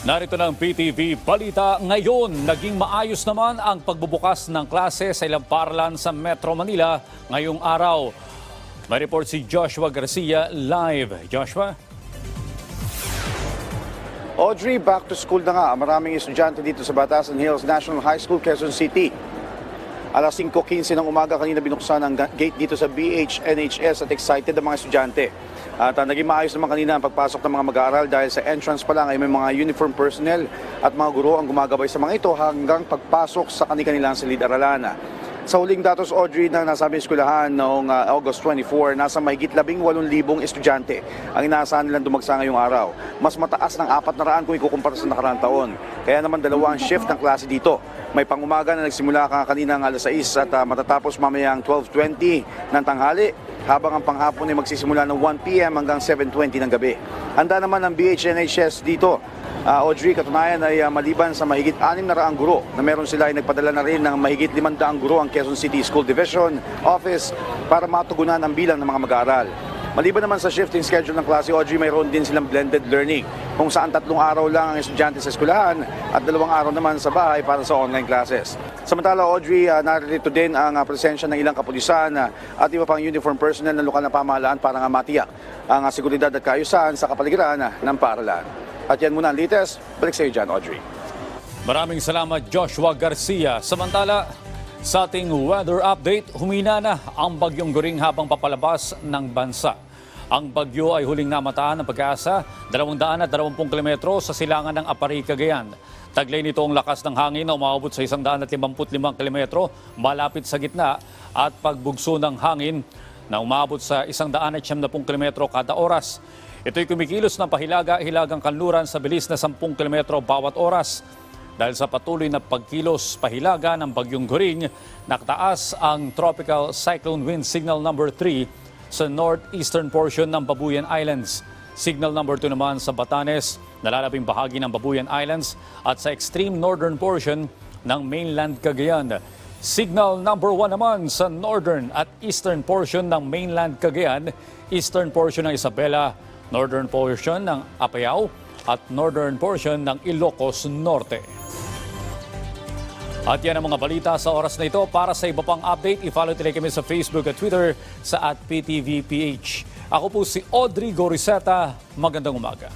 Narito ng PTV Balita ngayon. Naging maayos naman ang pagbubukas ng klase sa ilang paaralan sa Metro Manila ngayong araw. May report si Joshua Garcia live. Joshua? Audrey, back to school na nga. Maraming estudyante dito sa Batasan Hills National High School, Quezon City. Alas 5:15 ng umaga kanina binuksan ang gate dito sa BH-NHS at excited ang mga estudyante. At naging maayos naman kanina ang pagpasok ng mga mag-aaral dahil sa entrance pa lang ay may mga uniform personnel at mga guro ang gumagabay sa mga ito hanggang pagpasok sa kanilang silid-aralan. Sa huling datos, Audrey, na nasabi ng eskwelahan noong August 24, nasa mahigit 18,000 estudyante ang inaasahan nilang dumagsa ngayong araw. Mas mataas ng 400 kung ikukumpara sa nakaraang taon. Kaya naman dalawa ang shift ng klase dito. May pangumaga na nagsimula kanina ng alas 6 at matatapos mamayang 12:20 ng tanghali, habang ang panghapon ay magsisimula ng 1 p.m. hanggang 7:20 ng gabi. Handa naman ang BH-NHS dito. Audrey, katunayan ay maliban sa mahigit 600 guro na meron sila ay nagpadala na rin ng mahigit 500 guro ang Quezon City School Division Office para matugunan ang bilang ng mga mag-aaral. Maliban naman sa shifting schedule ng klase, Audrey, mayroon din silang blended learning kung saan 3 araw lang ang estudyante sa eskwelahan at 2 araw naman sa bahay para sa online classes. Samantala, Audrey, narito din ang presensya ng ilang kapulisan at iba pang uniform personnel ng lokal na pamahalaan para nga matiyak ang seguridad at kaayusan sa kapaligiran ng paaralan. At yan muna ang latest. Balik sa iyo dyan, Audrey. Maraming salamat, Joshua Garcia. Samantala, sa ating weather update, humina na ang bagyong Goring habang papalabas ng bansa. Ang bagyo ay huling namataan ng pag-asa 220 kilometro sa silangan ng Apari, Cagayan. Taglay nito ang lakas ng hangin na umabot sa 155 kilometro malapit sa gitna at pagbugso ng hangin na umabot sa 170 kilometro kada oras. Ito'y kumikilos ng pahilaga-hilagang kanluran sa bilis na 10 kilometro bawat oras. Dahil sa patuloy na pagkilos pahilaga ng bagyong Goring, nakataas ang Tropical Cyclone Wind Signal number 3 sa northeastern portion ng Babuyan Islands. Signal number 2 naman sa Batanes, nalalabing bahagi ng Babuyan Islands at sa extreme northern portion ng mainland Cagayan. Signal number 1 naman sa northern at eastern portion ng mainland Cagayan, eastern portion ng Isabela, northern portion ng Apayao at northern portion ng Ilocos Norte. At yan ang mga balita sa oras na ito. Para sa iba pang update, i-follow tuloy kami sa Facebook at Twitter sa @PTVPH. Ako po si Audrey Goriseta. Magandang umaga.